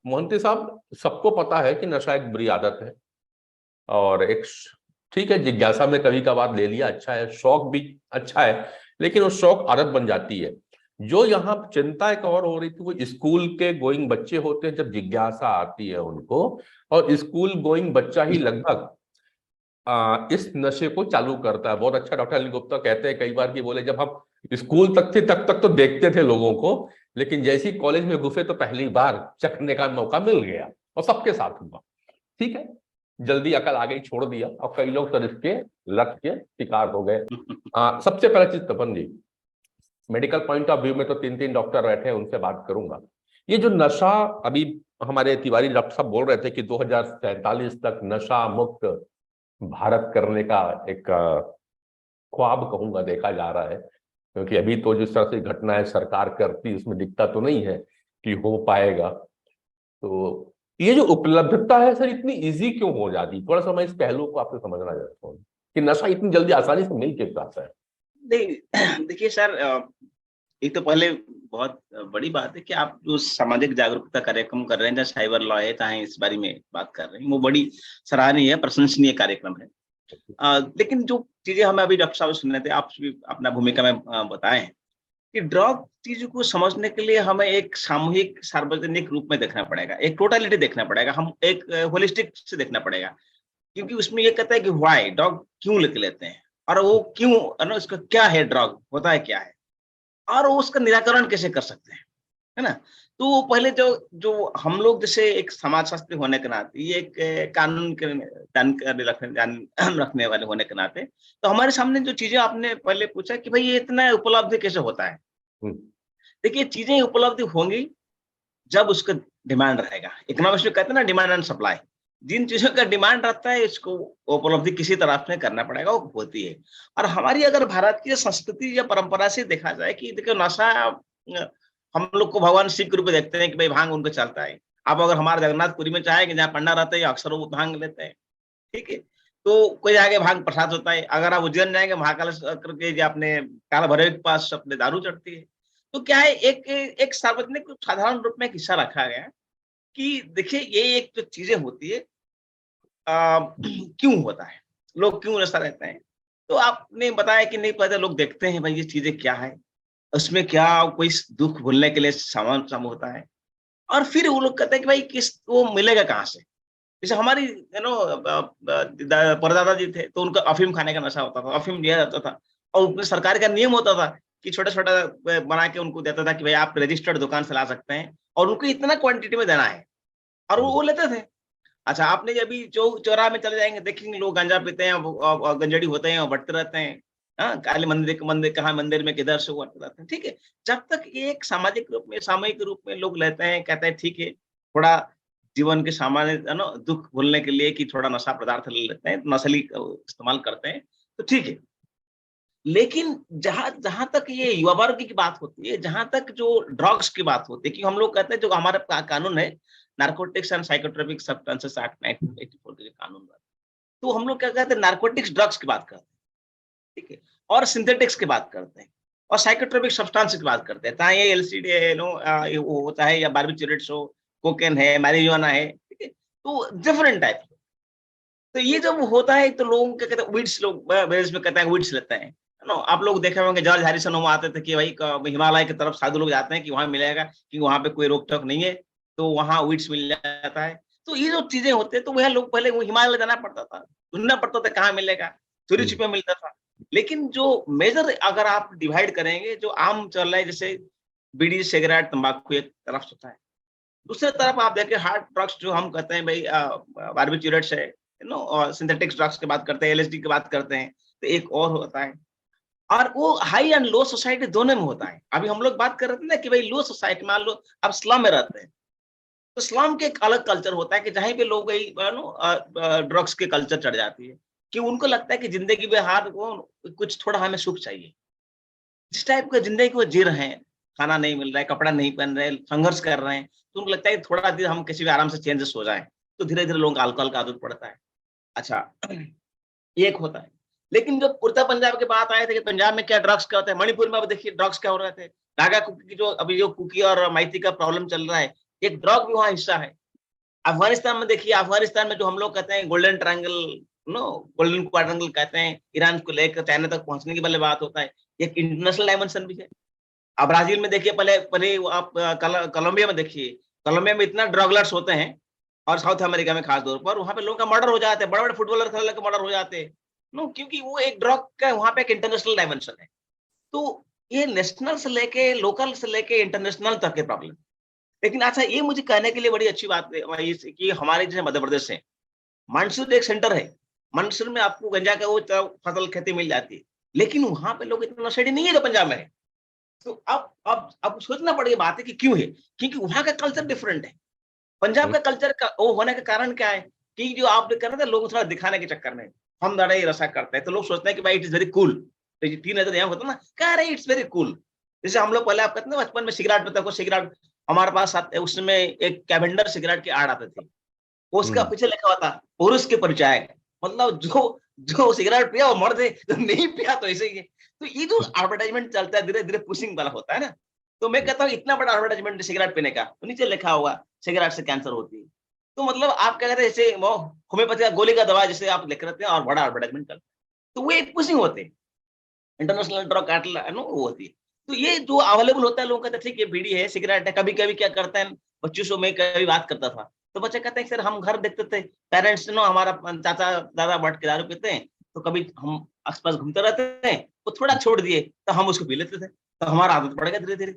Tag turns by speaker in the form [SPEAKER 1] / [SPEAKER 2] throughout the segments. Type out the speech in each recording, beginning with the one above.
[SPEAKER 1] मोहंती साहब, सबको पता है कि नशा एक बुरी आदत है, और एक ठीक है, जिज्ञासा में कभी कभार ले लिया अच्छा है, शौक भी अच्छा है, लेकिन वो शौक आदत बन जाती है। जो यहाँ चिंता एक और हो रही थी, वो स्कूल के गोइंग बच्चे होते हैं, जब जिज्ञासा आती है उनको, और स्कूल गोइंग बच्चा ही लगभग इस नशे को चालू करता है। बहुत अच्छा डॉक्टर अनिल गुप्ता कहते हैं कई बार कि बोले जब हम स्कूल तक थे तब तक तो देखते थे लोगों को, लेकिन जैसे ही कॉलेज में घुसे तो पहली बार चखने का मौका मिल गया, और सबके साथ हुआ। ठीक है, जल्दी अकल आ गई, छोड़ दिया, और कई लोग तो इसके लत के शिकार हो गए। सबसे पहला चीज तपन जी, मेडिकल पॉइंट ऑफ व्यू में तो तीन तीन डॉक्टर बैठे हैं, उनसे बात करूंगा। ये जो नशा, अभी हमारे तिवारी डॉक्टर साहब बोल रहे थे कि 2047 तक नशा मुक्त भारत करने का एक ख्वाब कहूंगा देखा जा रहा है, क्योंकि अभी तो जिस तरह से घटनाएं सरकार करती उसमें दिखता तो नहीं है कि हो पाएगा। तो ये जो उपलब्धता है सर, इतनी इजी क्यों हो जाती? थोड़ा सा मैं इस पहलू को आपसे समझना चाहता हूँ कि नशा इतनी जल्दी आसानी से मिल क्यों जाता है।
[SPEAKER 2] नहीं देखिए सर, एक तो पहले बहुत बड़ी बात है कि आप जो सामाजिक जागरूकता कार्यक्रम कर रहे हैं, चाहे साइबर लॉ है, चाहे इस बारे में बात कर रहे हैं, वो बड़ी सराहनीय है, प्रशंसनीय कार्यक्रम है। लेकिन जो चीजें हमें अभी डॉक्टर साहब सुन रहे थे, आप भी अपना भूमिका में बताए हैं कि ड्रग चीज को समझने के लिए हमें एक सामूहिक सार्वजनिक रूप में देखना पड़ेगा, एक टोटलिटी देखना पड़ेगा, हम एक होलिस्टिक से देखना पड़ेगा। क्योंकि उसमें ये कहता है कि व्हाई ड्रग क्यों लेते हैं, और वो क्यों, है ना, उसका क्या है, ड्रग होता है क्या है, और वो उसका निराकरण कैसे कर सकते हैं, है ना। तो पहले जो जो हम लोग जैसे एक समाजशास्त्री होने के नाते, ये एक कानून के जानकारी रखने वाले होने के नाते, तो हमारे सामने जो चीजें आपने पहले पूछा कि भाई ये इतना उपलब्ध कैसे होता है।
[SPEAKER 1] हम्म।
[SPEAKER 2] देखिए चीजें उपलब्ध होंगी जब उसका डिमांड रहेगा। इकोनॉमिक्स में कहते हैं ना, डिमांड एंड सप्लाई। जिन चीजों का डिमांड रहता है, इसको उपलब्धि किसी तरह से करना पड़ेगा, वो होती है। और हमारी अगर भारत की संस्कृति या परंपरा से देखा जाए कि देखो नशा, हम लोग को भगवान शिव के रूप में देखते हैं कि भाई भांग उनको चलता है। आप अगर हमारे जगन्नाथपुरी में चाहेंगे, जहाँ पंडा रहते हैं, अक्सर वो भांग लेते हैं। ठीक है। तो कोई आगे भांग प्रसाद होता है। अगर आप उज्जैन जाएंगे, महाकालेश्वर के जो अपने काला भैरव के पास अपने दारू चढ़ती है। तो क्या है, एक एक सार्वजनिक साधारण रूप में एक हिस्सा रखा गया है कि देखिए ये एक जो चीजें होती है, क्यों होता है, लोग क्यों ऐसा रहते हैं। तो आपने बताया कि नहीं, पहले लोग देखते हैं भाई ये चीजें क्या है, उसमें क्या कोई दुख भूलने के लिए सामान सम होता है, और फिर वो लोग कहते हैं कि भाई किस वो मिलेगा कहाँ से। जैसे हमारी परदादा जी थे, तो उनका अफीम खाने का नशा होता था, अफीम दिया जाता था, और उसमें सरकार का नियम होता था कि छोटा छोटा बना के उनको देता था कि भाई आप रजिस्टर्ड दुकान से ला सकते हैं, और उनको इतना क्वांटिटी में देना है, और वो लेते थे। अच्छा, आपने अभी चौराहा में चले जाएंगे, देखेंगे लोग गांजा पीते हैं, और गंजड़ी होते हैं और बढ़ते रहते हैं। हाँ, काले मंदिर कहाँ मंदिर में किधर से वो बढ़ते रहते हैं। ठीक है। जब तक ये एक सामाजिक रूप में, सामूहिक रूप में लोग लेते हैं, कहते हैं ठीक है, थोड़ा जीवन के सामान्य, है ना, दुख भूलने के लिए कि थोड़ा नशा पदार्थ ले लेते हैं, नस्ली इस्तेमाल करते हैं, तो ठीक है। लेकिन जहां जहां तक ये युवा वर्ग की बात होती है, जहां तक जो ड्रग्स की बात होती है, कि हम लोग कहते हैं जो हमारा कानून है, narcotics and psychotropic substances act 1984 के जो कानून है, तो हम लोग क्या कहते हैं, नार्कोटिक्स ड्रग्स की बात करते हैं। ठीक है। और सिंथेटिक्स की बात करते हैं, और साइकोट्रोपिक सब्सटेंस की बात करते हैं, चाहे ये एलसीडी है, वो होता है, या बार्बिट्यूरेट्स हो, कोकेन है, मैरिजुआना है। ठीक है। तो डिफरेंट टाइप। तो ये जब होता है, तो लोग क्या कहते हैं, वीड्स, लोग वेल्स में कहते हैं वीड्स लेते हैं, है ना। आप लोग देखे होंगे जॉर्ज हैरिसन वहाँ आते थे कि भाई हिमालय की तरफ साधु लोग जाते हैं कि वहां मिलेगा, कि वहां पे कोई रोक टोक नहीं है, तो वहां वीड्स मिल जाता है। तो ये जो चीजें होते हैं, तो वह लोग पहले वो हिमालय जाना पड़ता था, ढूंढना पड़ता था कहाँ मिलेगा, चोरी
[SPEAKER 1] हम्म।
[SPEAKER 2] छिपे मिलता था। लेकिन जो मेजर अगर आप डिवाइड करेंगे, जो आम चल रहा है, जैसे बीड़ी सिगरेट तंबाकू एक तरफ होता है, दूसरी तरफ आप देखिए हार्ड ड्रग्स जो हम कहते हैं भाई, बार्बिट्यूरेट्स है, यू नो, और सिंथेटिक्स ड्रग्स की बात करते हैं, एलएसडी की बात करते हैं, तो एक और होता है। और वो हाई एंड लो सोसाइटी दोनों में होता है। अभी हम लोग बात कर रहे थे ना कि भाई लो सोसाइटी, मान लो आप स्लम में रहते हैं, तो स्लम के एक अलग कल्चर होता है कि जहाँ पे लोग ड्रग्स के कल्चर चढ़ जाती है, कि उनको लगता है कि जिंदगी में हार वो कुछ थोड़ा हमें सुख चाहिए। जिस टाइप का जिंदगी को जी रहे हैं, खाना नहीं मिल रहा है, कपड़ा नहीं पहन रहे, संघर्ष कर रहे हैं, तो उनको लगता है कि थोड़ा देर हम किसी भी आराम से चेंजेस हो जाए, तो धीरे धीरे लोगों का अल्कोहल का आदत पड़ता है। अच्छा, ये एक होता है। लेकिन जब पूर्ता पंजाब की बात आए थे कि पंजाब में क्या ड्रग्स क्या होता है, मणिपुर में अब देखिए ड्रग्स क्या हो रहे थे, नागा कुकी की जो अभी जो कुकी और माइती का प्रॉब्लम चल रहा है, एक ड्रग भी वहाँ हिस्सा है। अफगानिस्तान में देखिए, अफगानिस्तान में जो हम लोग कहते हैं golden triangle, no golden quadrangle कहते हैं, ईरान को लेकर चाइना तक पहुंचने की वाली बात होता है, एक इंटरनेशनल डायमेंशन भी है। अब ब्राजील में देखिए, पहले पहले आप कोलंबिया में देखिए, कोलंबिया में इतना ड्रग लॉर्ड्स होते हैं, और साउथ अमेरिका में खास तौर पर वहां पे लोगों का मर्डर हो जाते हैं, बड़े बड़े फुटबॉलर खेलने के मर्डर हो जाते हैं, नो, क्योंकि वो एक ड्रग का वहां पे एक इंटरनेशनल डायमेंशन है। तो ये नेशनल से लेके लोकल से लेके इंटरनेशनल तक के प्रॉब्लम। लेकिन अच्छा, ये मुझे कहने के लिए बड़ी अच्छी बात है भाई, कि हमारे जैसे मध्य प्रदेश है, मानसून एक सेंटर है, मानसून में आपको गंजा का वो फसल खेती मिल जाती है, लेकिन वहां पे लोग इतना नशेड़ी नहीं है जो पंजाब में है। तो अब सोचना पड़ेगी बात है कि क्यों है, क्योंकि वहां का कल्चर डिफरेंट है। पंजाब का कल्चर का वो होने का कारण क्या है, कि जो आप कर रहे थे, लोग थोड़ा दिखाने के चक्कर में हम लड़ाई रसा करते हैं, तो लोग सोचते हैं कि भाई इट इज वेरी कूल। तो ये तीन नजर यहाँ होता ना, कह रहे इट्स वेरी कूल। जैसे हम लोग पहले आप कहते हैं बचपन में सिगरेट पीते को, सिगरेट हमारे पास उसमें एक कैवेंडर सिगरेट की आड़ आते थे, उसका पीछे लिखा हुआ था पुरुष के परिचायक, मतलब जो जो सिगरेट पिया वो मर्द है, जो नहीं पिया तो ऐसे ही है। तो ये जो एडवर्टाइजमेंट चलता है, धीरे धीरे पुशिंग वाला होता है ना, तो मैं कहता हूँ इतना बड़ा एडवर्टाइजमेंट सिगरेट पीने का, तो नीचे लिखा होगा सिगरेट से कैंसर होती है। तो मतलब आप क्या कहते हैं, जैसे वो होम्योपैथी का गोली का दवा जैसे आप लिख रहे थे और बड़ा एडवर्टाइजमेंट करते हैं, तो वो एक पुशिंग होते हैं, इंटरनेशनल ड्रग कार्टेल है ना, वो होती है। तो ये जो अवेलेबल होता है, लोगों का ठीक है, बीड़ी है, सिगरेट है, कभी कभी क्या करते हैं बच्चों से, मैं कभी बात करता था, तो बच्चे कहते हैं सर हम घर देखते थे, पेरेंट्स नो हमारा चाचा दादा बैठ के दारू पीते हैं, तो कभी हम आसपास घूमते रहते हैं, वो थोड़ा छोड़ दिए तो हम उसको पी लेते थे, तो हमारा आदत पड़ गया धीरे धीरे।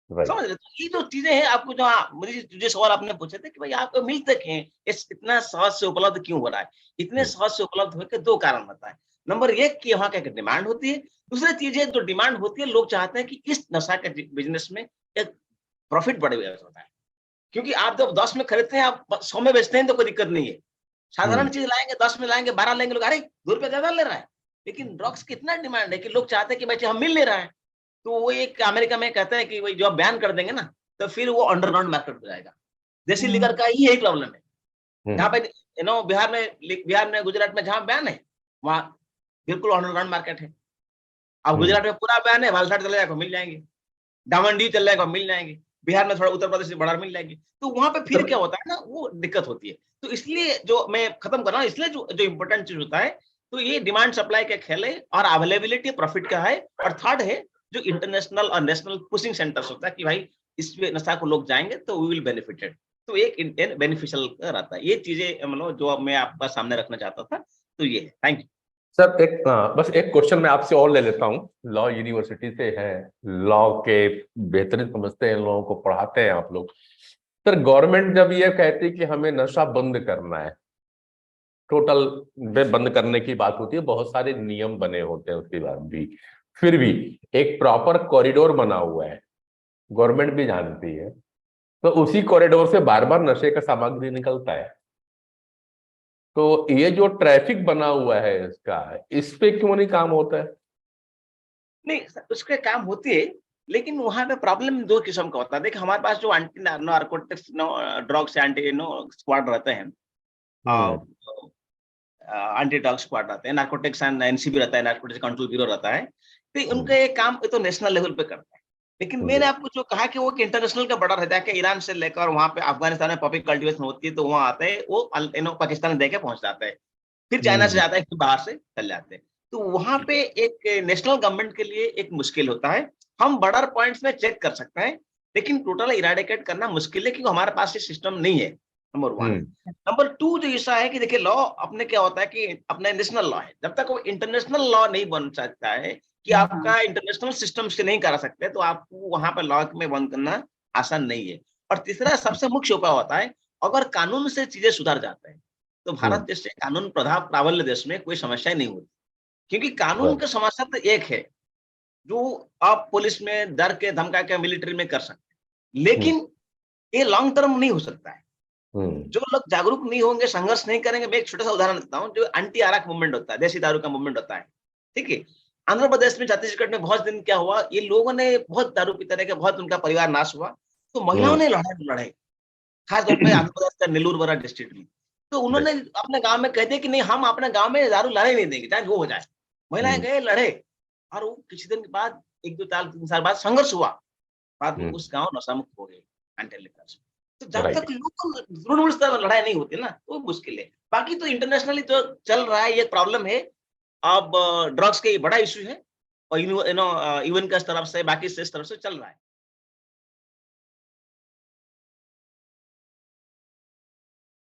[SPEAKER 1] राइट।
[SPEAKER 2] समझ रहे? तो ये जो चीजें हैं, आपको जो मुझे जो सवाल आपने पूछे थे कि भाई आपको मिलते हैं, इतना सहज से उपलब्ध क्यों हो रहा है, इतने सहज से उपलब्ध होने के दो कारण बताए। नंबर एक कि वहाँ का डिमांड होती है, दूसरी चीज है जो डिमांड होती है, लोग चाहते हैं कि इस नशा के बिजनेस में एक प्रॉफिट बड़े होता है, क्योंकि आप जब 10 में खरीदते हैं, आप 100 में बेचते हैं तो कोई दिक्कत नहीं है। साधारण चीज लाएंगे 10 में लाएंगे, 12 लेंगे, लोग अरे 2 रुपए ज्यादा ले रहा है। लेकिन ड्रग्स की इतना डिमांड है कि लोग चाहते हैं कि भाई हम मिल ले रहा है। तो वो एक अमेरिका में कहता है कि भाई जब बैन कर देंगे ना, तो फिर वो अंडरग्राउंड मार्केट हो जाएगा। देसी लिकर का ही यही प्रॉब्लम है। जहाँ पे बिहार में गुजरात में जहाँ बैन है, वहाँ बिल्कुल अंडरग्राउंड मार्केट है। अब गुजरात में पूरा बैन है, वालसाड़ चले जाएगा मिल जाएंगे, डामंडी चल जाएगा मिल जाएंगे, बिहार में थोड़ा उत्तर प्रदेश से बड़ा मिल जाएगी। तो वहां पे फिर क्या होता है ना, वो दिक्कत होती है। तो इसलिए जो मैं खत्म कर रहा हूँ, इसलिए जो जो इम्पोर्टेंट चीज होता है, तो ये डिमांड सप्लाई का खेल है, और अवेलेबिलिटी प्रॉफिट का है, और थर्ड है जो इंटरनेशनल और नेशनल पुशिंग सेंटर्स होता है कि भाई इस नशा को लोग जाएंगे तो वी विल बेनिफिटेड। तो एक बेनिफिशियल रहता है। ये चीजें मतलब जो मैं आपका सामने रखना चाहता था, तो ये है। थैंक यू
[SPEAKER 1] सर एक बस एक क्वेश्चन मैं आपसे और ले लेता हूँ। लॉ यूनिवर्सिटी से है, लॉ के बेहतरीन समझते हैं, लोगों को पढ़ाते हैं आप लोग। सर गवर्नमेंट जब ये कहती है कि हमें नशा बंद करना है, टोटल में बंद करने की बात होती है, बहुत सारे नियम बने होते हैं, उसके बाद भी फिर भी एक प्रॉपर कॉरिडोर बना हुआ है, गवर्नमेंट भी जानती है, तो उसी कॉरिडोर से बार बार नशे का सामग्री निकलता है। तो ये जो ट्रैफिक बना हुआ है इसका, इस पे क्यों नहीं काम होता है?
[SPEAKER 2] नहीं उसके काम होती है, लेकिन वहां पे प्रॉब्लम दो किस्म का होता है। देखिए हमारे पास जो एंटी नार्कोटिक्स ड्रग्स से एंटी स्क्वाड रहते हैं,
[SPEAKER 1] हम्म।
[SPEAKER 2] एंटी ड्रग्स स्क्वाड रहते हैं, नार्कोटिक्स एंड एनसीबी रहता है, नार्कोटिक्स कंट्रोल ब्यूरो रहता है। तो
[SPEAKER 1] हम्म।
[SPEAKER 2] उनका ये काम तो नेशनल लेवल पे करता है। लेकिन मैंने
[SPEAKER 1] जी।
[SPEAKER 2] आपको जो कहा कि वो इंटरनेशनल का बड़ा रहता है, कि ईरान से लेकर वहां पे अफगानिस्तान में पॉपी कल्टीवेशन होती है, तो वहां आते हैं वो पाकिस्तान में देके पहुंच जाता है, फिर चाइना से
[SPEAKER 1] हम्म।
[SPEAKER 2] जाता है, फिर बाहर से चल जाते हैं। तो वहां पे एक नेशनल गवर्नमेंट के लिए एक मुश्किल होता है। हम बॉर्डर पॉइंट्स में चेक कर सकते हैं, लेकिन टोटल इराडिकेट करना मुश्किल है, क्योंकि हमारे पास ये सिस्टम नहीं है। Number one.
[SPEAKER 1] Hmm.
[SPEAKER 2] Number two जो ऐसा है कि देखिए लॉ अपने क्या होता है कि अपने नेशनल लॉ है, जब तक वो इंटरनेशनल लॉ नहीं बन सकता है, कि आपका इंटरनेशनल सिस्टम से नहीं करा सकते, तो आपको वहां पर लॉ में बंद करना आसान नहीं है। और तीसरा सबसे मुख्य उपाय होता है, अगर कानून से चीजें सुधर जाते हैं, तो भारत
[SPEAKER 1] हम्म।
[SPEAKER 2] जैसे कानून प्रधान प्राबल्य देश में कोई समस्या नहीं होती, क्योंकि कानून
[SPEAKER 1] right।
[SPEAKER 2] की समस्या तो एक है, जो आप पुलिस में डर के धमका के मिलिट्री में कर सकते हैं,
[SPEAKER 1] हम्म।
[SPEAKER 2] लेकिन ये लॉन्ग टर्म नहीं हो सकता है।
[SPEAKER 1] हम्म।
[SPEAKER 2] जो लोग जागरूक नहीं होंगे, संघर्ष नहीं करेंगे। मैं एक छोटा सा उदाहरण देता हूँ, जो एंटी आरक मूवमेंट होता है, देसी दारू का मूवमेंट होता है, ठीक है। आंध्र प्रदेश में, छत्तीसगढ़ में बहुत दिन क्या हुआ, ये लोगों ने बहुत दारू पीते रहे, बहुत उनका परिवार नाश हुआ, तो महिलाओं
[SPEAKER 1] हम्म।
[SPEAKER 2] ने लड़ाई, खास तौर पे आंध्र प्रदेश का नेल्लूर वाला डिस्ट्रिक्ट में। तो उन्होंने
[SPEAKER 1] right।
[SPEAKER 2] अपने गांव में कहते कि नहीं, हम अपने गांव में दारू लाने नहीं देंगे, चाहे जो हो जाए। महिलाएं
[SPEAKER 1] हम्म।
[SPEAKER 2] गए, लड़े, और वो कुछ दिन के बाद, 1 2 साल 3 साल बाद संघर्ष हुआ, बाद में
[SPEAKER 1] हम्म।
[SPEAKER 2] उस गांव नशा मुक्त हो गए एंटी लिकर से। तो जब
[SPEAKER 1] राइट।
[SPEAKER 2] तक लोकल तृणमूल स्तर पर लड़ाई नहीं होती ना, तो मुश्किल है। बाकी तो इंटरनेशनली जो चल रहा है, ये प्रॉब्लम है। अब ड्रग्स का ये बड़ा इश्यू है और यूएन का तरफ से, बाकी से तरफ से चल रहा है।